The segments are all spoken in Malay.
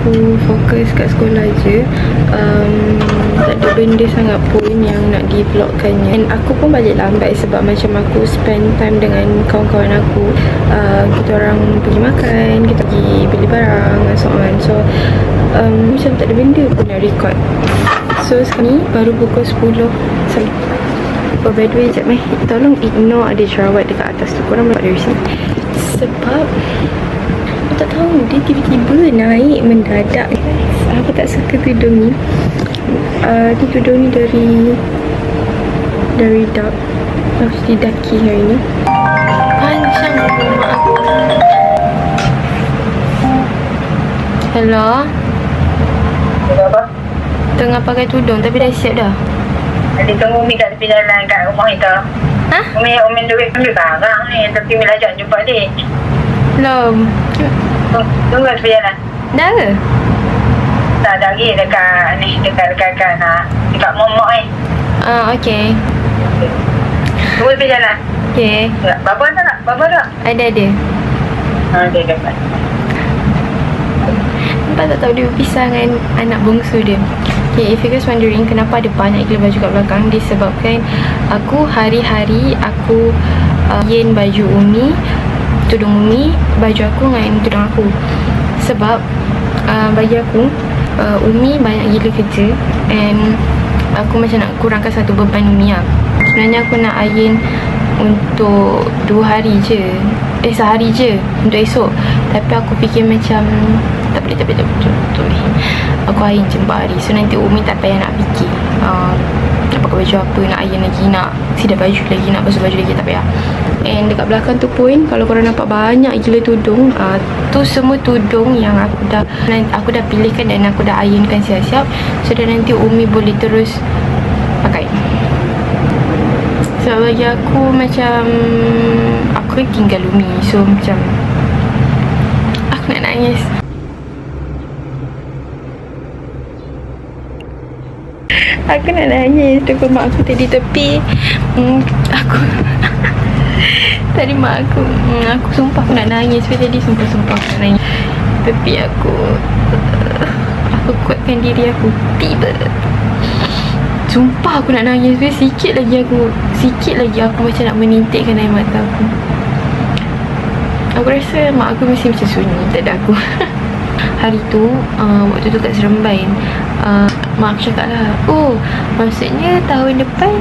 aku fokus kat sekolah je. Tak ada benda sangat pun yang nak di-vlogkannya. And aku pun balik lambat sebab macam aku spend time dengan kawan-kawan aku. Kita orang pergi makan, kita pergi beli barang and so on. So macam tak ada benda pun nak record. So sekarang ni baru pukul 10. Oh, by the way, sekejap tolong ignore ada jerawat dekat atas tu. Korang nampak dari sini. Sebab aku tak tahu, dia tiba-tiba naik mendadak. Aku tak suka tudung ni. Ni tudung ni dari dark. Aku jadi daki hari ni. Panjang rumah aku. Hello? Apa? Tengah pakai tudung tapi dah siap dah. Nanti tunggu Umi kat tepi jalan kat rumah kita. Ha? Umi duit ambil barang ni. Tapi Umi ajak jumpa adik. Belum. Tunggu kat tepi jalan. Dah ke? Tak ada lagi dekat ni. Dekat momok ni. Okay. Tunggu tepi jalan. Okay. Bapa tak? Bapa tak? Ada. Dia dapat. Nampak tak tahu dia berpisah dengan anak bongsu dia. Okay, if you guys wondering kenapa ada banyak gila baju kat belakang, disebabkan aku hari-hari aku yen baju Umi, tudung Umi, baju aku dengan tudung aku. Sebab bagi aku Umi banyak gila kerja and aku macam nak kurangkan satu beban Umi lah. Sebenarnya aku nak iron untuk 2 hari je, sehari je untuk esok. Tapi aku fikir macam tak boleh aku iron je 4 hari. So nanti Umi tak payah nak fikir nak pakai baju apa, nak iron lagi, nak sidap baju lagi, nak basuh baju lagi, tak payah. And dekat belakang tu pun kalau korang nampak banyak gila tudung, tu semua tudung yang aku dah pilihkan dan aku dah ironkan siap-siap. So dan nanti Umi boleh terus pakai. Sebab bagi aku macam aku tinggal Umi. So macam aku nak nangis. Aku nak nangis. Tengok mak aku tadi tepi. Aku tadi mak aku sumpah aku nak nangis. Tadi sumpah aku nak nangis. Tapi aku kuatkan diri aku. Tiba sumpah aku nak nangis. Sikit lagi aku macam nak menitikkan air mata aku. Aku rasa mak aku mesti macam sunyi tak ada aku. Hari tu waktu tu kat Seremban, mak aku cakap lah, oh maksudnya tahun depan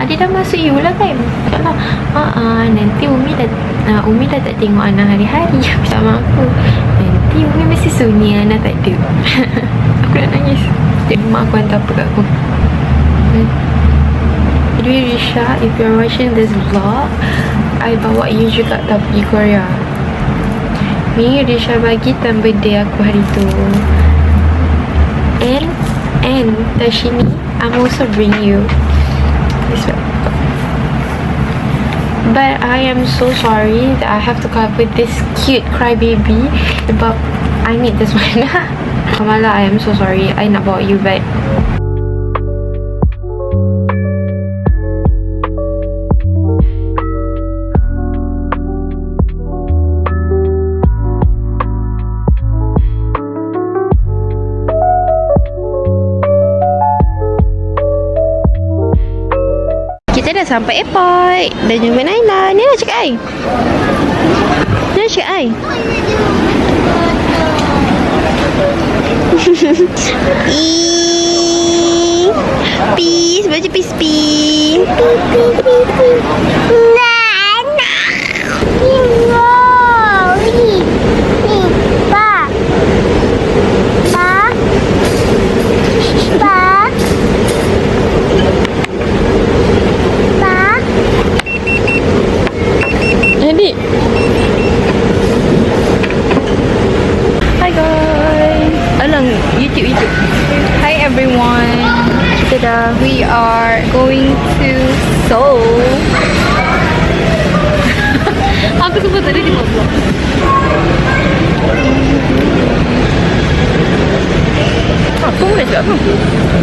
adik dah masuk U lah kan? Cakap lah, nanti Umi dah tak tengok Ana hari-hari. Sama aku, nanti Umi mesti sunyi Ana tak ada. Aku nak nangis. Jadi mak aku hantar apa kat aku. Jadi Risha, if you're watching this vlog, I bawa you juga tak pergi Korea. Ni Risha bagi time birthday aku hari tu. And Tashini, I'm also bring you this one. But I am so sorry that I have to cover this cute crybaby. But I need this one. Kamala, I am so sorry. I nak bawa you back. Kita dah sampai airport. Dah jumpa Naila. Ni nak cakap ai. Peace. Baca peace. Adik. Hi guys. Alang YouTube. Hi everyone. Tada, we are going to Seoul. Aku sebut tadi di vlog. Apa boleh cakap apa?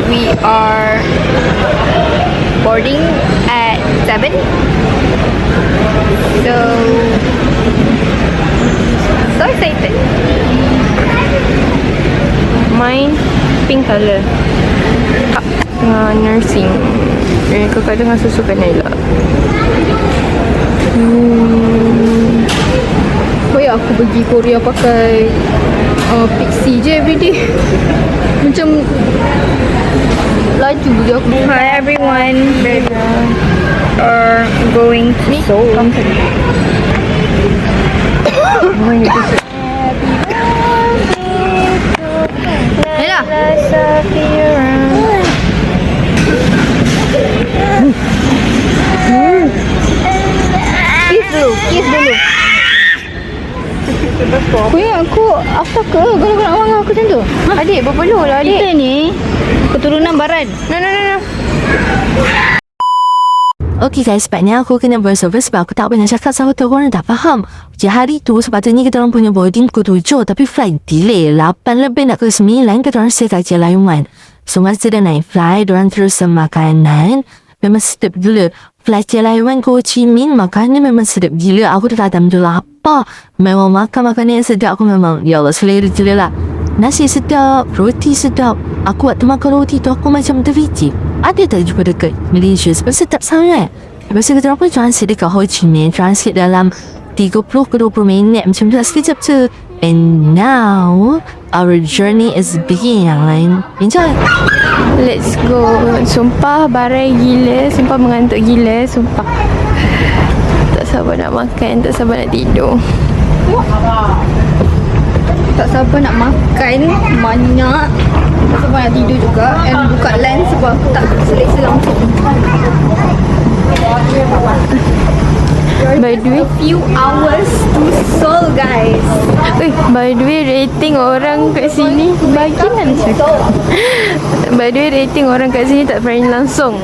We are boarding at 7. So excited. pink colour. Nursing. Kakak tengah susukan Naila. Aku pergi Korea pakai Pixie je everyday. Macam laju je aku. Hi everyone. We are going to Seoul. Naila. Kiss dulu. Aku apa ke? Kalau nak marah aku macam tu. Adik, berpeluh lah adik. Kita ni keturunan barat. No. Okay guys, sebabnya aku kena voice over sebab aku tak pernah cakap sama tu korang tak faham. Jadi hari tu sepatutnya kita orang punya boarding pukul 7 tapi flight delay 8 lebih nak ke 9 kita orang stay kat Jelah Yuan. So masa dah naik flight, diorang terus makanan. Memang sedap gila. Flight Jelah Yuan ke Ho Chi Minh makannya memang sedap gila. Aku dah tak tahu apa. Memang makan makanan yang sedap aku memang ya Allah selera gila lah. Nasi sedap, roti sedap. Aku waktu makan roti tu aku macam terfikir. Ada tak jumpa dekat Malaysia sebab sedap sangat. Lepas tu kita orang pun transit dekat Ho Chi Minh. Transit dalam 30 ke 20 minit macam tu lah sekejap je. And now our journey is beginning. Enjoy. Let's go. Sumpah barai gila. Sumpah mengantuk gila. Sumpah tak sabar nak makan. Tak sabar nak tidur. Tak sabar nak makan banyak. Tak sabar nak tidur juga. And buka lens sebab aku tak selesa langsung. By the way, Few hours to Seoul guys. by the way rating orang kat sini bagilah dia cakap. By the way rating orang kat sini tak friendly langsung.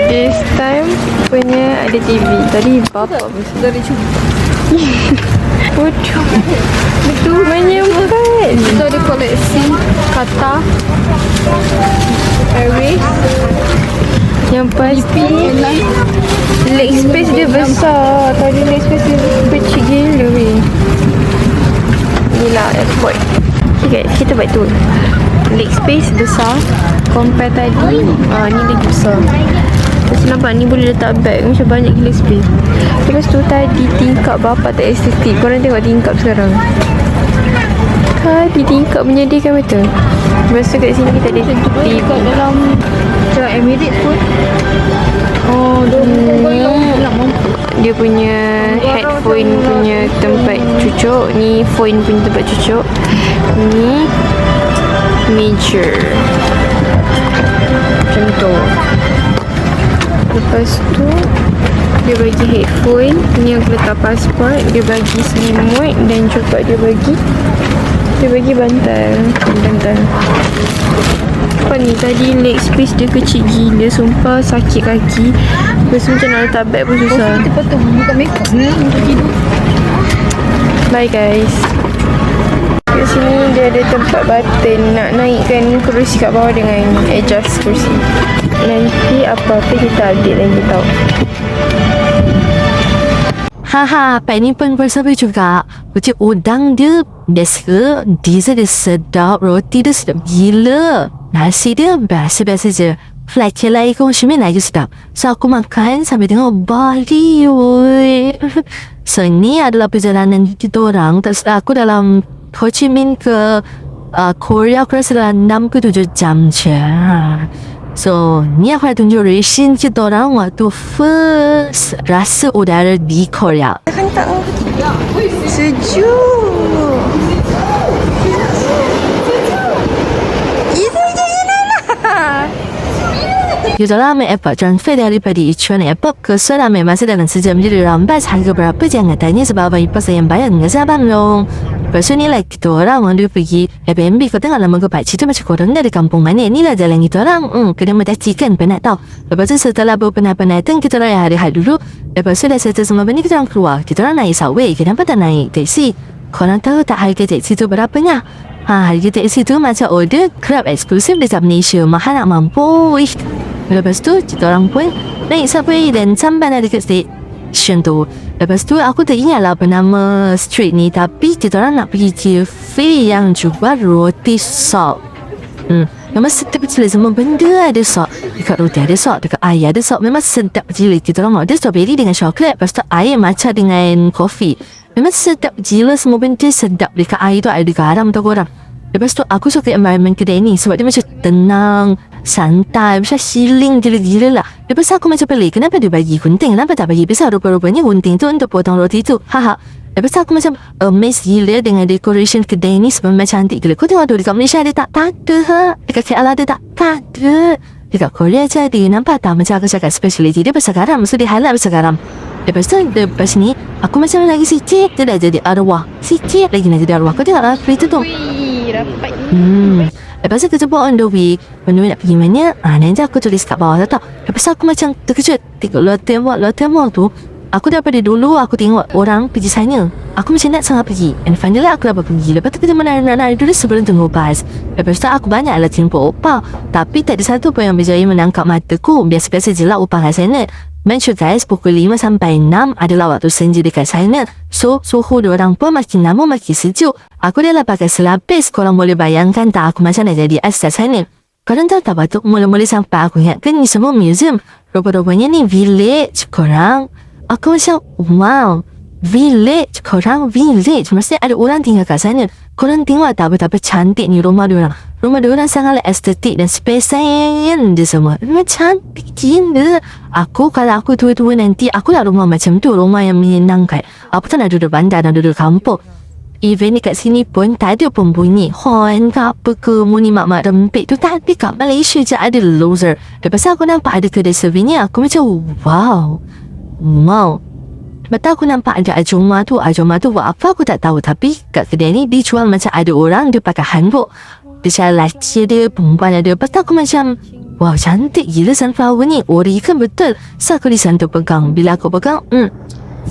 This time punya ada TV. Tadi bapa Dari cuba. bodoh. Betul menyempat. Kita ada koleksi kata Airways. Yang pasti leg space dia besar. Tadi leg space dia kecil gila weh. Inilah airport. Okay guys, kita buat tu. Leg space besar compare tadi. Ni lagi besar. Lepas tu nampak ni boleh letak bag. Macam banyak gila space. Lepas tu tadi tingkap bapa tak estetik. Korang tengok tingkap sekarang. Tadi tingkap menyedihkan betul. Lepas tu kat sini kita ada TV. Kat dalam macam Emirates pun. Oh, dia punya headphone punya tempat cucuk. Ni phone punya tempat cucuk. Ni major. Macam tu. Lepas tu dia bagi headphone. Ni aku letak pasport. Dia bagi selimut dan juga dia bagi bantal. Apa ni tadi leg space dia kecil gila. Sumpah sakit kaki. Lepas tu macam nak letak bag pun susah. Kita patut buka makeup untuk tidur. Bye guys. Kat sini dia ada tempat button nak naikkan kerusi kat bawah dengan adjust kerusi. Nanti apa-apa kita update lagi tau. Haha, Penny pun bersama juga. Macam udang dia best ke? Dia sedap, roti dia sedap gila. Nasi dia biasa-biasa je. Flight Jelah ke Ho Chi Minh lagi sedap. So aku makan sambil tengok Bali. So ni adalah perjalanan kita orang. Tak silap aku dalam Ho Chi Minh ke Korea aku rasa dalam 6 ke 7 jam je. So, ni aku nak tunjuk reaction kita orang waktu first rasa udara di Korea. Hantar. Sejuk. Itu je lah. Kita lama airport transfer daripada Icheon Airport ke Seoul masa dalam sejam jadi lambat harga berapa jangan tanya sebab apa pas yang bayar dengan sahabat long. Lepas tu ni lah kita orang dia pergi Airbnb kau tengok lama ke pakcik tu macam korang dari kampung mana ni lah jalan kita orang kena mendaki kan penat tau. Lepas tu setelah berpenat-penatan kita orang hari-hari dulu. Lepas tu dah settle semua benda kita orang keluar. Kita orang naik subway, kenapa tak naik taksi? Korang tahu tak harga taksi tu berapanya? Harga taksi tu macam order Grab eksklusif dekat Malaysia. Mahal nak mampu. Lepas tu kita orang pun naik subway dan sampai dah dekat stesen tu. Lepas tu aku tak ingat lah apa nama street ni, tapi kita orang nak pergi cafe yang jual roti sop. Memang sedap gila, semua benda ada sop. Dekat roti ada sop, dekat air ada sop. Memang sedap gila. Kita orang order strawberry dengan coklat, lepas tu air matcha dengan kopi. Memang sedap gila, semua benda sedap. Dekat air tu ada garam tau korang. Lepas tu aku suka environment kedai ni sebab dia macam tenang, santai, macam healing gila-gila lah. Lepas tu aku macam pelik, kenapa dia bagi gunting, kenapa tak bagi pisau? Rupa-rupanya gunting tu untuk potong roti tu. Haha. Lepas tu aku macam amazed gila dengan decoration kedai ni sebab memang cantik gila. Kau tengok tu dekat Malaysia ada tak? Tak ada ha. Dekat KL ada tak? Tak ada. Dekat Korea je ada. Nampak tak macam aku cakap speciality dia besar garam. So dia halal besar garam. Lepas tu lepas ni aku macam lagi sikit dia dah jadi arwah. Sikit lagi nak jadi arwah. Kau tengok lah berita tu. Rapat. Lepas tu kita buat on the way nak pergi mana. Nanti aku tulis kat bawah tak. Lepas tu aku macam terkejut. Tengok Lotte Mall tu. Aku daripada dulu aku tengok orang pergi sana. Aku macam nak sangat pergi. And finally aku dapat pergi. Lepas tu kita menari-nari dulu sebelum tunggu bas. Lepas tu aku banyaklah jumpa opah. Tapi tak ada satu pun yang berjaya menangkap mataku. Biasa-biasa je lah opah kat sana. Mention guys, pukul 5 sampai 6 adalah waktu senja dekat sana. So, suhu diorang pun makin lama makin sejuk. Aku dah lah pakai selapis. Korang boleh bayangkan tak aku macam nak jadi ais kat sana. Korang tahu tak waktu mula-mula sampai aku ingatkan ni semua museum. Rupa-rupanya ni village korang. Aku macam, wow, village, korang village. Maksudnya ada orang tinggal kat sana. Korang tengok tak betapa cantik ni rumah diorang. Rumah diorang sangatlah estetik dan spesial dia semua. Memang cantik gila. Kalau aku tua-tua nanti, aku nak rumah macam tu. Rumah yang menyenangkan. Aku tak nak duduk bandar, nak duduk kampung. Even dekat sini pun tak ada pun bunyi horn ke apa ke, muni mak-mak rempit tu tak ada. Kat Malaysia je ada loser. Lepas tu aku nampak ada kedai souvenir. Aku macam, wow. Betul aku nampak ada ajuma tu buat apa aku tak tahu. Tapi kat kedai ni dia jual macam ada orang dia pakai hanbok. Dia cakap lelaki ada, perempuan ada. Lepas tu aku macam, wow cantik gila sunflower ni. Ori kan betul. So aku disantu pegang. Bila aku pegang,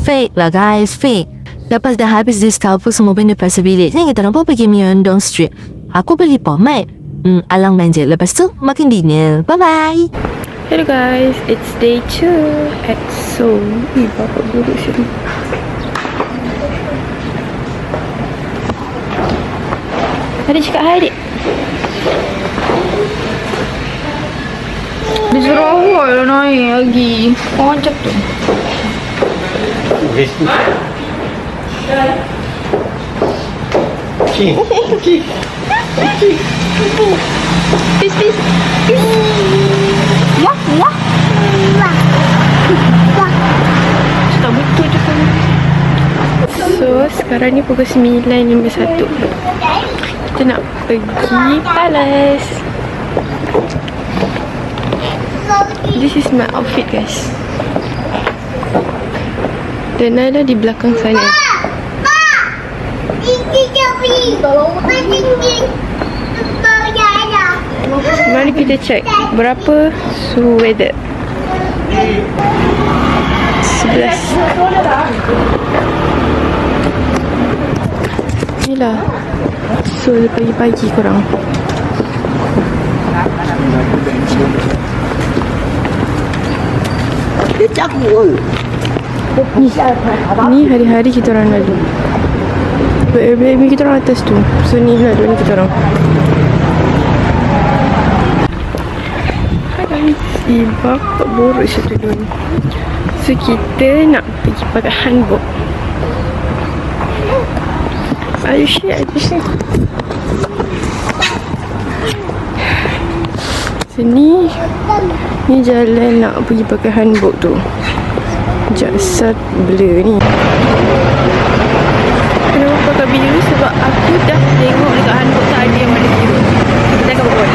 fake lah guys, fake. Lepas dah habis discover semua benda pasal village ni, kita orang pun pergi Myeongdong Street. Aku beli pomade, alang manja. Lepas tu makan dinner. Bye bye. Hello guys, it's day 2 at Seoul. Bapak duduk sini. Adik cakap hai adik. Dia jerawat lah naik lagi. Macam tu. Peace. Tak betul je kan. So sekarang ni pukul 9.51. Kita nak pergi Palace. This is my outfit guys. Dan Naila di belakang sana. Mari kita cek berapa suhu weather. 11. Inilah. So pagi-pagi korang. Ni hari-hari kita orang lalu. Airbnb kita orang atas tu. So ni lah dua ni kita orang. Si bapak borok satu dua ni. So kita nak pergi pakai hanbok. Are you sure? Sini. Ni jalan nak pergi pakai hanbok tu. Jasad blur ni. Kenapa pakai biru? Sebab aku dah tengok dekat hanbok tak ada yang warna biru. Kita akan buat.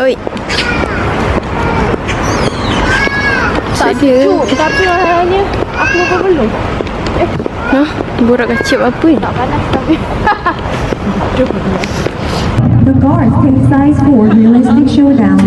Oi. Tak sejuk. Tapi masalahnya aku lupa belum. Hah? Borak kacip apa ni? Tak panas tapi. The guards take size for realistic showdown.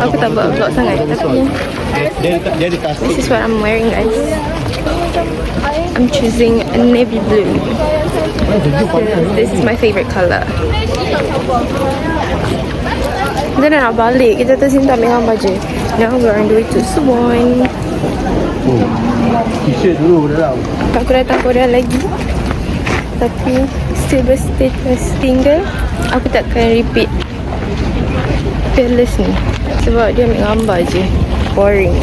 Aku tak buat vlog sangat tapi this is what I'm wearing, guys. I'm choosing a navy blue. This is my favorite colour. Kita dah nak balik. Kita atas sini tak ambil gambar je. Now we're on the way to Suwon. T-shirt dulu dah tahu. Aku datang Korea lagi, tapi still berstatus single. Aku takkan repeat Fearless ni sebab dia ambil gambar je. Boring.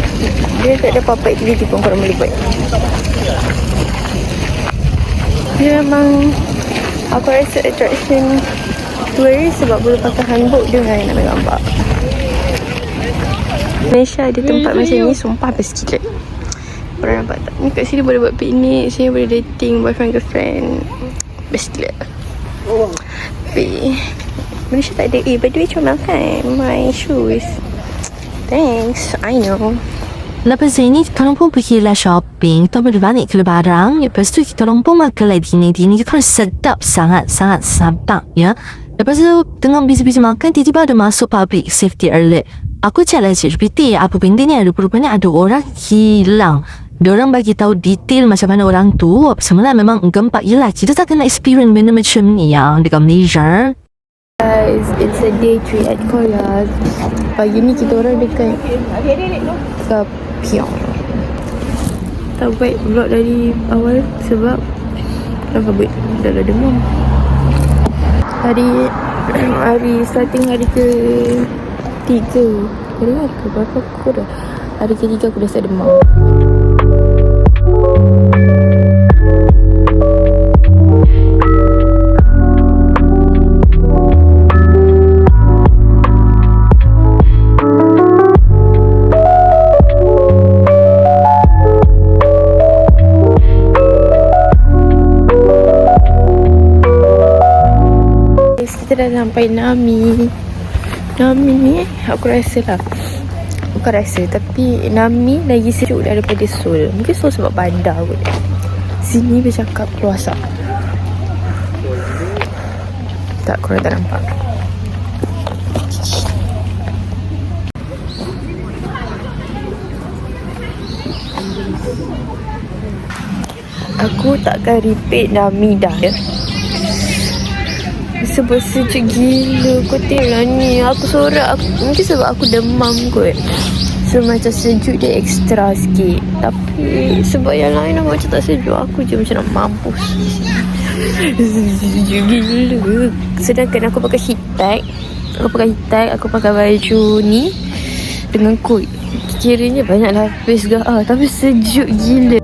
Dia tak ada apa-apa aktiviti pun korang boleh buat. Dia memang, aku rasa attraction tourist sebab boleh pakai hanbok dengan nak ambil gambar. Malaysia ada tempat macam ni sumpah best gila. Korang nampak tak? Ni kat sini boleh buat piknik, sini boleh dating boyfriend girlfriend. Best gila. Tapi Malaysia tak ada. By the way, comel kan my shoes. Thanks, I know. Lepas ini, kita orang pun pergilah shopping. Kita boleh balik ke Lebaran. Lepas tu, kita orang pun makan dini-dini. Kita orang sedap sangat-sangat sedap, ya. Lepas tu, tengah busy-busy makan, tiba-tiba ada masuk public safety alert. Aku cek lah ChatGPT, apa benda ni? Rupanya ada orang hilang. Diorang bagi tahu detail macam mana orang tu. Semula memang gempak. Yelah, kita tak kena experience benda macam ni yang dekat Malaysia. Guys, it's a day 3 at Korea. Pagi ni kita orang dekat Gapyeong. Tak buat vlog dari awal sebab kenapa buat dah demam. Hari starting hari ke-3. Hari ke berapa aku dah? Hari ke-3 aku dah start demam. Kita dah sampai Nami ni aku rasa lah, bukan rasa tapi Nami lagi sejuk daripada Seoul. Mungkin Seoul sebab bandar kot. Sini bercakap luasa. Tak, korang tak nampak. Aku takkan repeat Nami dah ya. Sebab sejuk gila. Kau tengoklah ni. Aku sorak. Mungkin sebab aku demam kot. So macam sejuk dia ekstra sikit. Tapi sebab yang lain aku macam tak sejuk. Aku je macam nak mampus. Sejuk gila. Sedangkan aku pakai heat tag. Aku pakai baju ni dengan coat. Kiranya banyak lapis ke. Tapi sejuk gila.